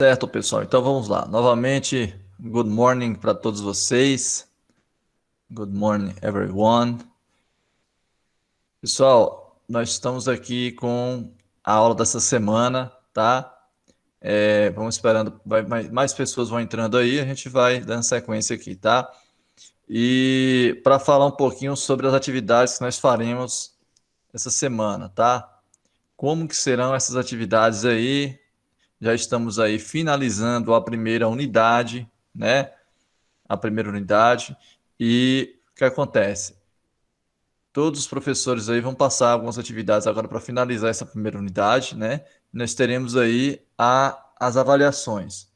Certo, pessoal. Então vamos lá. Novamente, good morning para todos vocês. Good morning, everyone. Pessoal, nós estamos aqui com a aula dessa semana, tá? Vamos esperando, mais pessoas vão entrando aí, a gente vai dando sequência aqui, tá? E para falar um pouquinho sobre as atividades que nós faremos essa semana, tá? Como que serão essas atividades aí? Já estamos aí finalizando a primeira unidade, né? A primeira unidade. E o que acontece? Todos os professores aí vão passar algumas atividades agora para finalizar essa primeira unidade, né? Nós teremos aí as avaliações.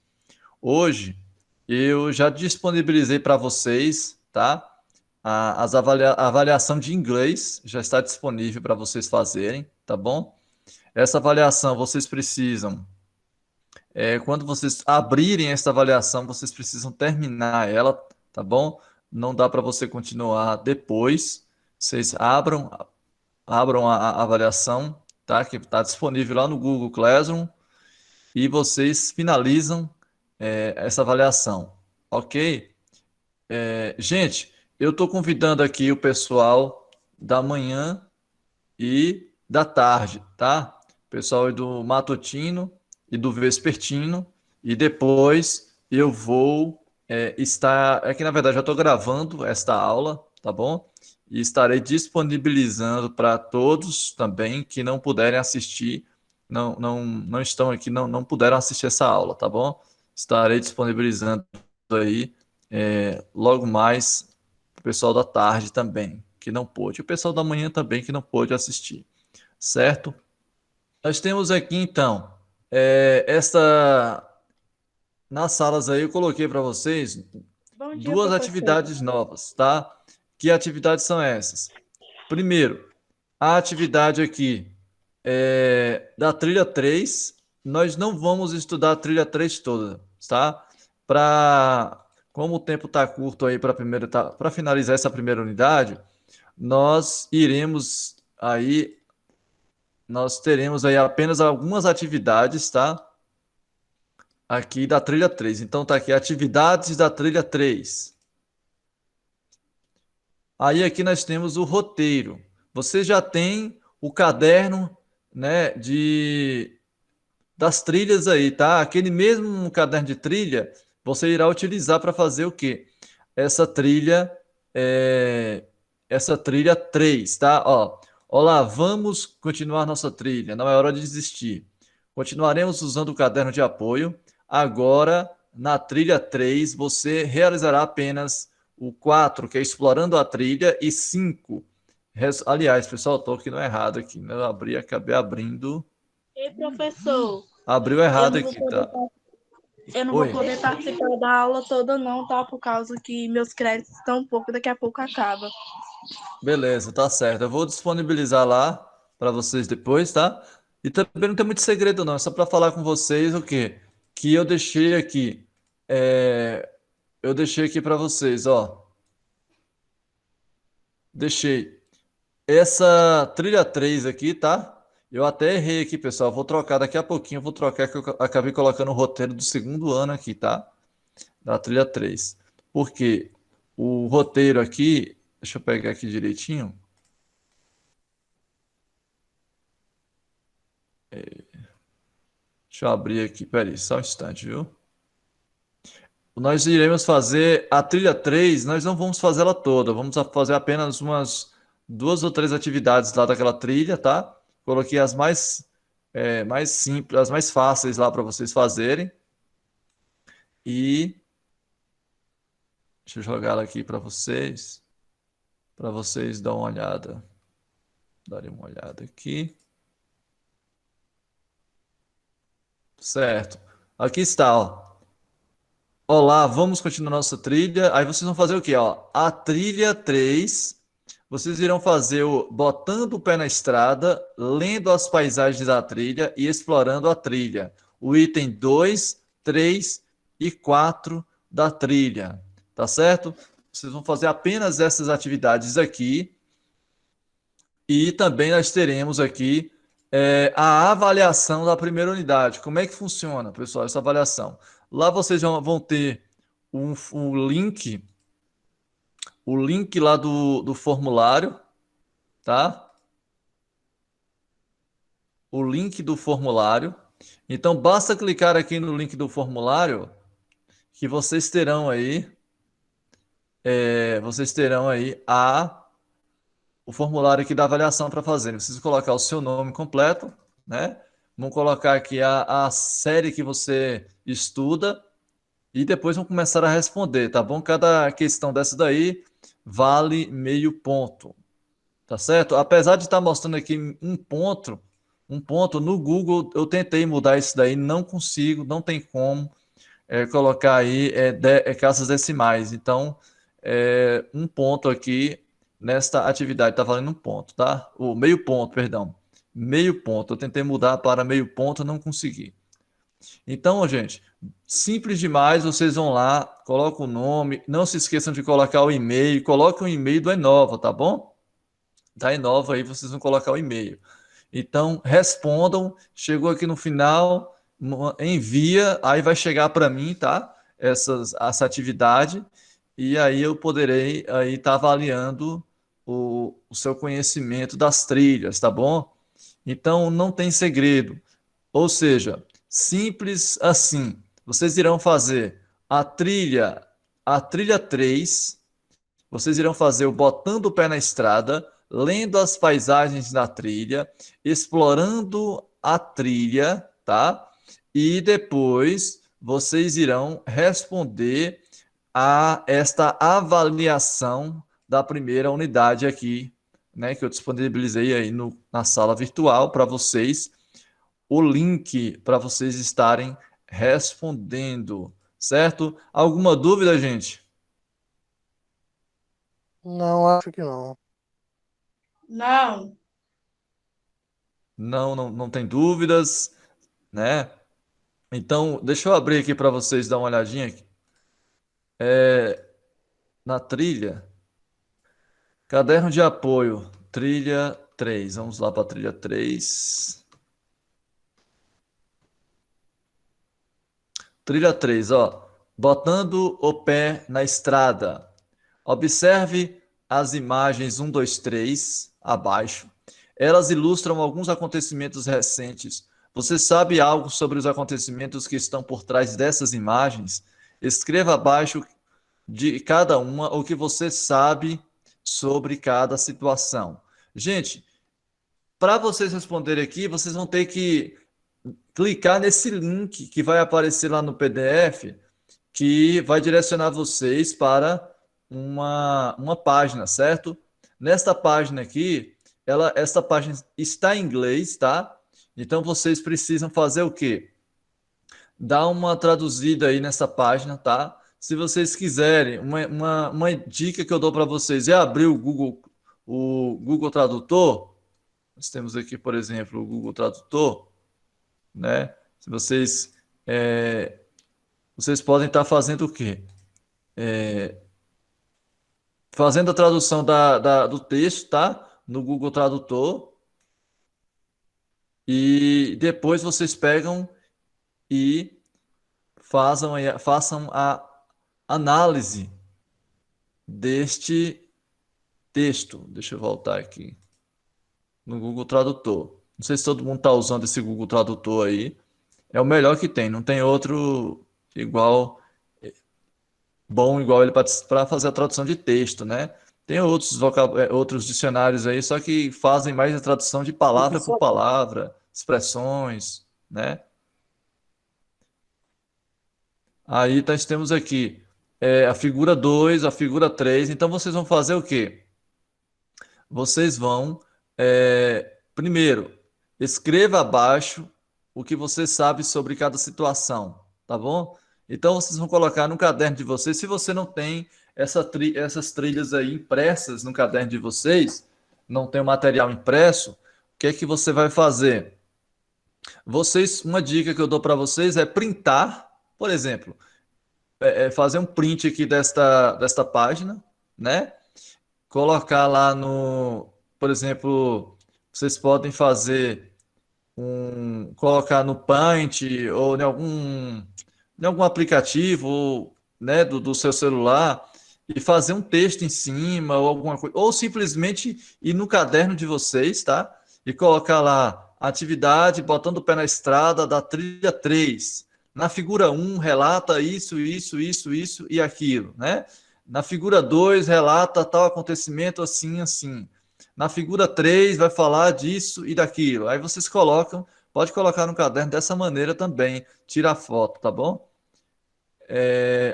Hoje eu já disponibilizei para vocês, tá? A avaliação de inglês já está disponível para vocês fazerem, tá bom? Essa avaliação vocês precisam, quando vocês abrirem essa avaliação, vocês precisam terminar ela, tá bom? Não dá para você continuar depois. Vocês abram a avaliação, tá? Que está disponível lá no Google Classroom e vocês finalizam essa avaliação, ok? Gente, eu estou convidando aqui o pessoal da manhã e da tarde, tá? Pessoal do matutino e do vespertino. E depois eu vou estar. É que na verdade já estou gravando esta aula, tá bom? E estarei disponibilizando para todos também que não puderem assistir, não estão aqui, não puderam assistir essa aula, tá bom? Estarei disponibilizando aí logo mais o pessoal da tarde também, que não pôde. O pessoal da manhã também que não pôde assistir, certo? Nós temos aqui então, esta nas salas aí eu coloquei para vocês Bom dia, duas professor. atividades novas, tá? Que atividades são essas? Primeiro, a atividade aqui da trilha 3. Nós não vamos estudar a trilha 3 toda, tá? Para como o tempo está curto aí para finalizar essa primeira unidade, nós iremos aí nós teremos aí apenas algumas atividades, tá? Aqui da trilha 3. Então tá aqui atividades da trilha 3. Aí aqui nós temos o roteiro. Você já tem o caderno, né, de das trilhas aí, tá? Aquele mesmo caderno de trilha, você irá utilizar para fazer o quê? Essa trilha é, essa trilha 3, tá? Ó, olá, vamos continuar nossa trilha. Não é hora de desistir. Continuaremos usando o caderno de apoio. Agora, na trilha 3, você realizará apenas o 4, que é explorando a trilha, e 5. Aliás, pessoal, estou aqui no errado aqui, né? Acabei abrindo. Ei, professor, Abriu eu errado não vou aqui, poder, tá? eu não vou Oi. poder participar da aula toda não, tá? Por causa que meus créditos estão um pouco, daqui a pouco acaba. Beleza, tá certo. Eu vou disponibilizar lá para vocês depois, tá? E também não tem muito segredo, não. É só para falar com vocês o quê? Que eu deixei aqui. Eu deixei aqui para vocês, ó. Deixei essa trilha 3 aqui, tá? Eu até errei aqui, pessoal. Vou trocar daqui a pouquinho. Eu vou trocar que eu acabei colocando o roteiro do segundo ano aqui, tá? Da trilha 3. Porque o roteiro aqui. Deixa eu pegar aqui direitinho. Deixa eu abrir aqui, peraí, só um instante, viu? Nós iremos fazer a trilha 3. Nós não vamos fazer ela toda, vamos fazer apenas umas duas ou três atividades lá daquela trilha, tá? Coloquei as mais simples, as mais fáceis lá para vocês fazerem. E deixa eu jogar ela aqui para vocês dar uma olhada. Darem uma olhada aqui. Certo. Aqui está, ó. Olá, vamos continuar nossa trilha. Aí vocês vão fazer o quê, ó? A trilha 3. Vocês irão fazer o botando o pé na estrada, lendo as paisagens da trilha e explorando a trilha. O item 2, 3 e 4 da trilha. Tá certo? Vocês vão fazer apenas essas atividades aqui. E também nós teremos aqui A avaliação da primeira unidade. Como é que funciona, pessoal, essa avaliação? Lá vocês vão ter o link lá do formulário, tá? O link do formulário. Então, basta clicar aqui no link do formulário que vocês terão aí o formulário aqui da avaliação para fazer. Vocês colocar o seu nome completo, né? Vão colocar aqui a série que você estuda e depois vão começar a responder, tá bom? Cada questão dessa daí vale meio ponto, tá certo? Apesar de estar mostrando aqui um ponto no Google, eu tentei mudar isso daí, não consigo, não tem como colocar aí casas decimais. Então, um ponto aqui nesta atividade está valendo um ponto, tá? O meio ponto, perdão. Meio ponto. Eu tentei mudar para meio ponto, não consegui. Então, gente, simples demais. Vocês vão lá, colocam o nome. Não se esqueçam de colocar o e-mail. Coloquem o e-mail do Enova, tá bom? Da Enova aí vocês vão colocar o e-mail. Então, respondam. Chegou aqui no final, envia, aí vai chegar para mim, tá? Essa atividade, e aí eu poderei aí estar avaliando o seu conhecimento das trilhas, tá bom? Então, não tem segredo. Ou seja, simples assim. Vocês irão fazer a trilha, a trilha 3. Vocês irão fazer o botando o pé na estrada, lendo as paisagens da trilha, explorando a trilha, tá? E depois vocês irão responder a esta avaliação da primeira unidade aqui, né, que eu disponibilizei aí na sala virtual para vocês, o link para vocês estarem respondendo, certo? Alguma dúvida, gente? Não, acho que não. Não. Não, não, não tem dúvidas, né? Então, deixa eu abrir aqui para vocês dar uma olhadinha aqui. Na trilha. Caderno de apoio, trilha 3. Vamos lá para a trilha 3. Trilha 3, ó. Botando o pé na estrada. Observe as imagens 1, 2, 3 abaixo. Elas ilustram alguns acontecimentos recentes. Você sabe algo sobre os acontecimentos que estão por trás dessas imagens? Escreva abaixo de cada uma o que você sabe sobre cada situação. Gente, para vocês responderem aqui, vocês vão ter que clicar nesse link que vai aparecer lá no PDF, que vai direcionar vocês para uma página, certo? Nesta página aqui, esta página está em inglês, tá? Então vocês precisam fazer o quê? Dar uma traduzida aí nessa página, tá? Se vocês quiserem, uma dica que eu dou para vocês é abrir o Google Tradutor. Nós temos aqui, por exemplo, o Google Tradutor, né? Se vocês podem estar fazendo o quê? Fazendo a tradução do texto, tá? No Google Tradutor. E depois vocês pegam e façam a análise deste texto. Deixa eu voltar aqui no Google Tradutor. Não sei se todo mundo está usando esse Google Tradutor aí. É o melhor que tem, não tem outro igual, bom igual ele para fazer a tradução de texto, né? Tem outros dicionários aí, só que fazem mais a tradução de palavra por Professor, palavra, expressões, né? Aí nós temos aqui a figura 2, a figura 3. Então vocês vão fazer o quê? Vocês vão, primeiro, escreva abaixo o que você sabe sobre cada situação, tá bom? Então vocês vão colocar no caderno de vocês. Se você não tem essas trilhas aí impressas no caderno de vocês, não tem o material impresso, o que é que você vai fazer? Uma dica que eu dou para vocês é printar, por exemplo, fazer um print aqui desta página, né? Colocar lá por exemplo, vocês podem fazer. colocar no Paint ou em algum aplicativo, né, do seu celular e fazer um texto em cima ou alguma coisa, ou simplesmente ir no caderno de vocês, tá? E colocar lá atividade, botando o pé na estrada da trilha 3. Na figura 1 relata isso, isso, isso, isso e aquilo, né? Na figura 2 relata tal acontecimento assim, assim. Na figura 3 vai falar disso e daquilo. Aí vocês colocam, pode colocar no caderno dessa maneira também, tira a foto, tá bom?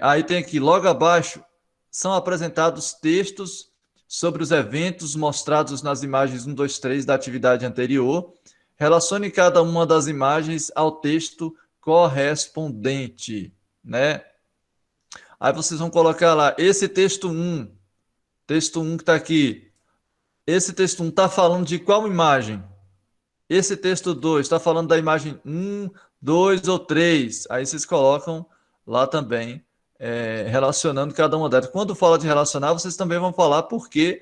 Aí tem aqui, logo abaixo, são apresentados textos sobre os eventos mostrados nas imagens 1, 2, 3 da atividade anterior. Relacione cada uma das imagens ao texto correspondente, né? Aí vocês vão colocar lá, esse texto 1 que está aqui, esse texto 1 está falando de qual imagem? Esse texto 2 está falando da imagem 1, 2 ou 3. Aí vocês colocam lá também, relacionando cada uma delas. Quando fala de relacionar, vocês também vão falar por que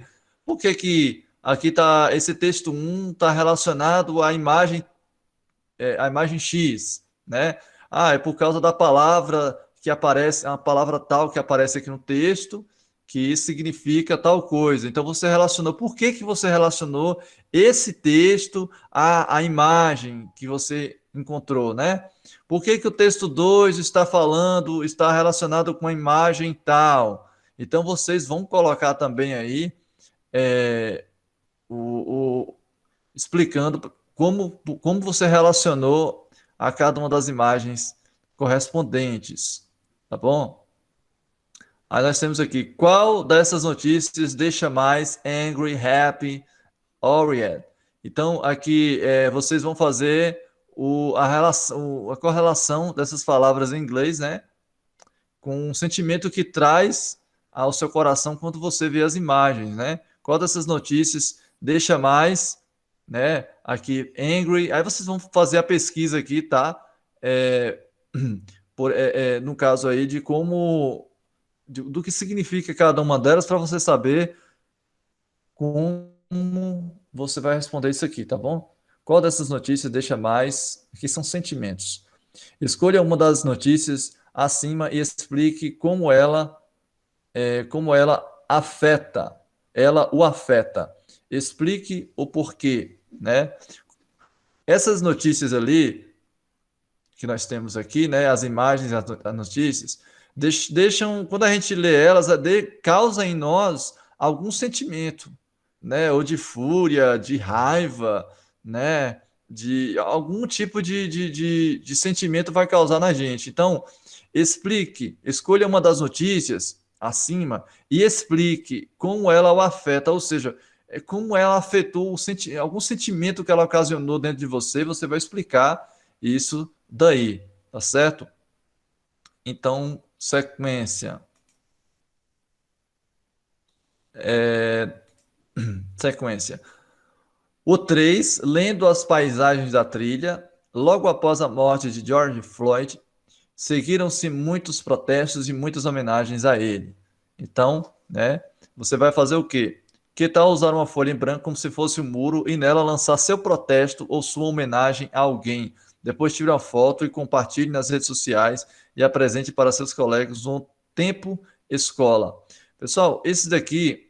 aqui tá, esse texto 1 está relacionado à imagem X, né? Ah, é por causa da palavra que aparece, a palavra tal que aparece aqui no texto, que isso significa tal coisa. Então você relacionou, por que você relacionou esse texto à imagem que você encontrou, né? Por que o texto 2 está relacionado com a imagem tal? Então vocês vão colocar também aí é, o, explicando como você relacionou a cada uma das imagens correspondentes, tá bom? Aí nós temos aqui, qual dessas notícias deixa mais angry, happy, oriented? Então, aqui vocês vão fazer a correlação dessas palavras em inglês, né? Com um sentimento que traz ao seu coração quando você vê as imagens, né? Qual dessas notícias deixa mais, né? Aqui, angry. Aí vocês vão fazer a pesquisa aqui, tá? É, no caso aí de do que significa cada uma delas para você saber como você vai responder isso aqui, tá bom? Qual dessas notícias deixa mais? Aqui são sentimentos. Escolha uma das notícias acima e explique como ela o afeta. Explique o porquê, né? Essas notícias ali que nós temos aqui, né? As imagens, as notícias, deixam, quando a gente lê elas, causa em nós algum sentimento, né? Ou de fúria, de raiva, né? De algum tipo de sentimento vai causar na gente. Então, escolha uma das notícias acima e explique como ela o afeta, ou seja, como ela afetou algum sentimento que ela ocasionou dentro de você, você vai explicar isso daí, tá certo? Então, sequência. Sequência. O 3, lendo as paisagens da trilha, logo após a morte de George Floyd, seguiram-se muitos protestos e muitas homenagens a ele. Então, né, você vai fazer o quê? Que tal usar uma folha em branco como se fosse um muro e nela lançar seu protesto ou sua homenagem a alguém? Depois tire uma foto e compartilhe nas redes sociais e apresente para seus colegas no Tempo Escola. Pessoal, esse daqui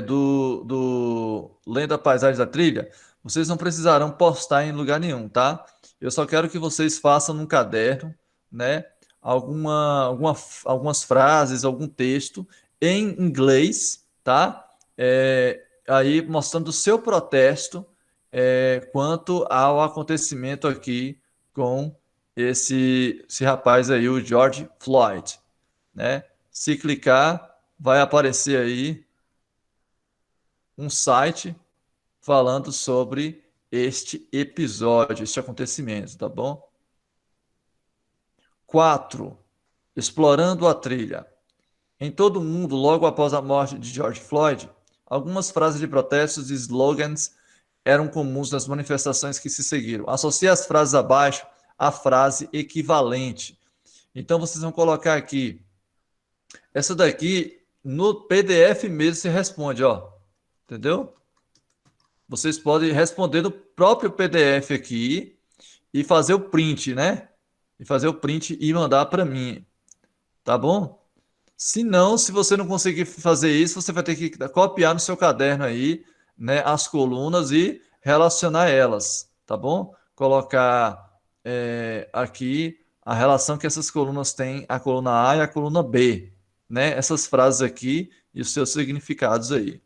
do Lendo a Paisagem da Trilha, vocês não precisarão postar em lugar nenhum, tá? Eu só quero que vocês façam num caderno, né? Algumas frases, algum texto em inglês, tá? Aí mostrando o seu protesto quanto ao acontecimento aqui com esse rapaz aí, o George Floyd, né? Se clicar, vai aparecer aí um site falando sobre este episódio, este acontecimento, tá bom? 4. Explorando a trilha. Em todo o mundo, logo após a morte de George Floyd, algumas frases de protestos e slogans eram comuns nas manifestações que se seguiram. Associe as frases abaixo à frase equivalente. Então, vocês vão colocar aqui. Essa daqui, no PDF mesmo, se responde, ó. Entendeu? vocês podem responder no próprio PDF aqui e fazer o print, né? E fazer o print e mandar para mim, tá bom? Se não, se você não conseguir fazer isso, você vai ter que copiar no seu caderno aí, né, as colunas e relacionar elas, tá bom? Colocar aqui a relação que essas colunas têm, a coluna A e a coluna B, né? Essas frases aqui e os seus significados aí,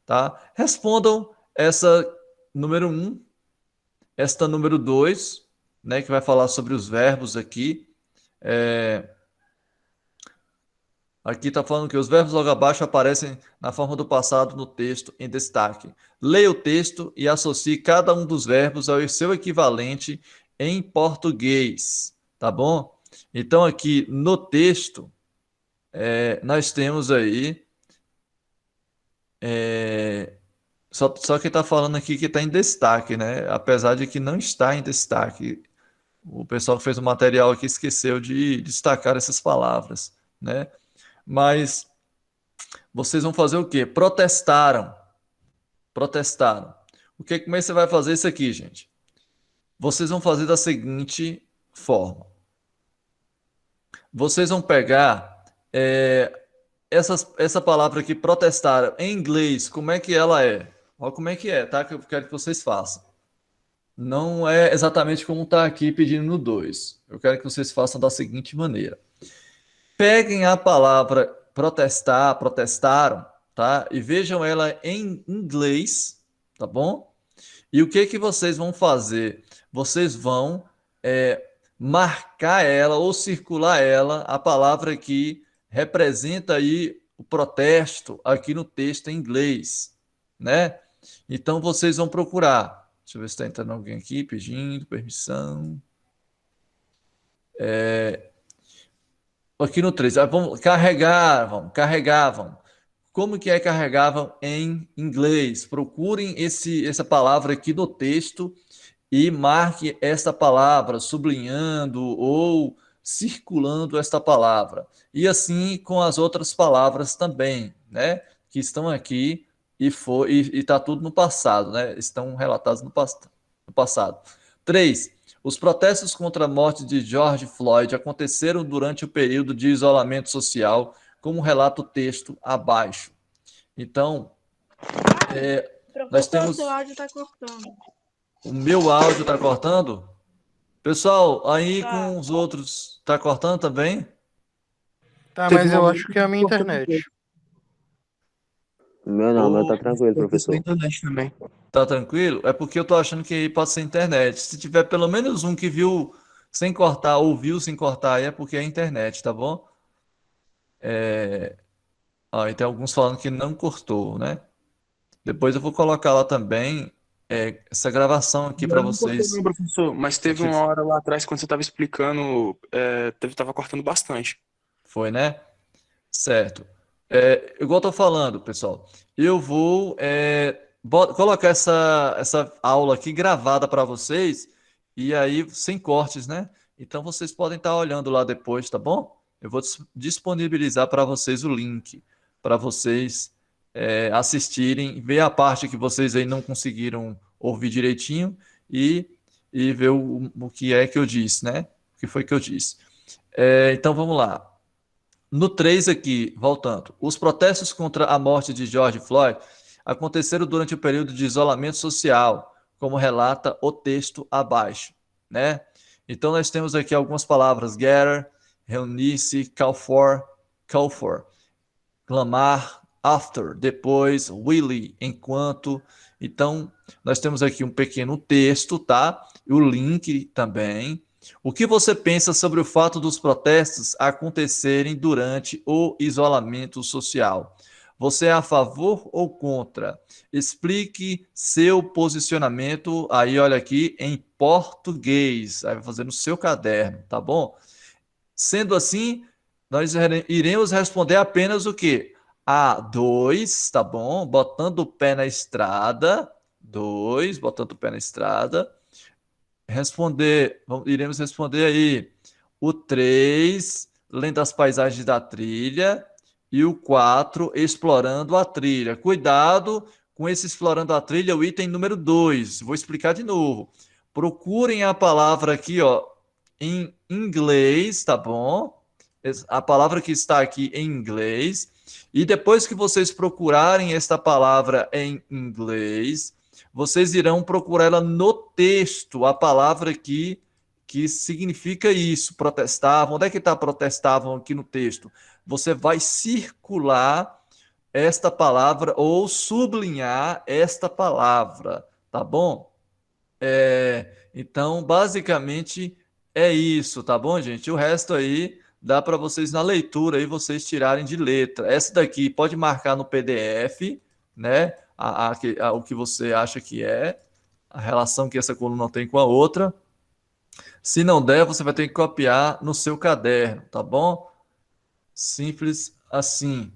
tá? Respondam essa número um, esta número 2, né, que vai falar sobre os verbos aqui. Aqui está falando que os verbos logo abaixo aparecem na forma do passado no texto em destaque. Leia o texto e associe cada um dos verbos ao seu equivalente em português, tá bom? Então aqui no texto nós temos aí só que está falando aqui que está em destaque, né? Apesar de que não está em destaque. O pessoal que fez o material aqui esqueceu de destacar essas palavras, né? Mas vocês vão fazer o quê? Protestaram. Protestaram. Como é que você vai fazer isso aqui, gente? Vocês vão fazer da seguinte forma. Vocês vão pegar essa palavra aqui, protestaram, em inglês, como é que ela é? Olha como é que é, tá? Que eu quero que vocês façam. Não é exatamente como está aqui pedindo no 2. Eu quero que vocês façam da seguinte maneira. Peguem a palavra protestar, protestaram, tá? E vejam ela em inglês, tá bom? E o que vocês vão fazer? Vocês vão marcar ela ou circular ela, a palavra que representa aí o protesto aqui no texto em inglês, né? Então vocês vão procurar. Deixa eu ver se está entrando alguém aqui pedindo permissão. Aqui no 3, vamos carregavam. Como que é carregavam em inglês? Procurem essa palavra aqui no texto e marque esta palavra, sublinhando ou circulando esta palavra. E assim com as outras palavras também, né? Que estão aqui e está tudo no passado, né? Estão relatados no passado. 3. Os protestos contra a morte de George Floyd aconteceram durante o período de isolamento social, como relata o texto abaixo. Então, nós temos... Seu áudio está cortando. O meu áudio está cortando? Pessoal, aí Tá. com os outros, está cortando também? Tá, mas eu acho que é a minha internet. Meu não, meu tá tranquilo, professor. internet também. Tá tranquilo? É porque eu tô achando que pode ser internet. Se tiver pelo menos um que viu sem cortar, ouviu sem cortar, aí é porque é internet, tá bom? E tem alguns falando que não cortou, né? Depois eu vou colocar lá também essa gravação aqui para vocês. Não, professor, mas teve Aqui. uma hora lá atrás, quando você estava explicando, tava cortando bastante. Foi, né? Certo. Igual eu tô falando, pessoal, eu vou colocar essa aula aqui gravada para vocês e aí sem cortes, né? Então vocês podem estar olhando lá depois, tá bom? Eu vou disponibilizar para vocês o link para vocês assistirem, ver a parte que vocês aí não conseguiram ouvir direitinho e ver o que é que eu disse, né? O que foi que eu disse. Então vamos lá. No 3 aqui, voltando, os protestos contra a morte de George Floyd aconteceram durante o período de isolamento social, como relata o texto abaixo, né? Então nós temos aqui algumas palavras: gather, reunir-se, call for, clamar, after, depois, really, enquanto. Então nós temos aqui um pequeno texto, tá? E o link também. O que você pensa sobre o fato dos protestos acontecerem durante o isolamento social? Você é a favor ou contra? Explique seu posicionamento, aí olha aqui, em português. Aí vai fazer no seu caderno, tá bom? Sendo assim, nós iremos responder apenas o quê? A2, tá bom? Botando o pé na estrada. 2, botando o pé na estrada. Iremos responder aí o 3, lendo as paisagens da trilha, e o 4, explorando a trilha. Cuidado com esse Explorando a Trilha, o item número 2. Vou explicar de novo. Procurem a palavra aqui, ó, em inglês, tá bom? A palavra que está aqui em inglês. E depois que vocês procurarem esta palavra em inglês, vocês irão procurar ela no texto, a palavra aqui que significa isso, protestavam. Onde é que está protestavam aqui no texto? Você vai circular esta palavra ou sublinhar esta palavra, tá bom? Então, basicamente é isso, tá bom, gente? O resto aí dá para vocês na leitura aí vocês tirarem de letra. Essa daqui pode marcar no PDF, né? O que você acha que é, a relação que essa coluna tem com a outra. Se não der, você vai ter que copiar no seu caderno, tá bom? Simples assim.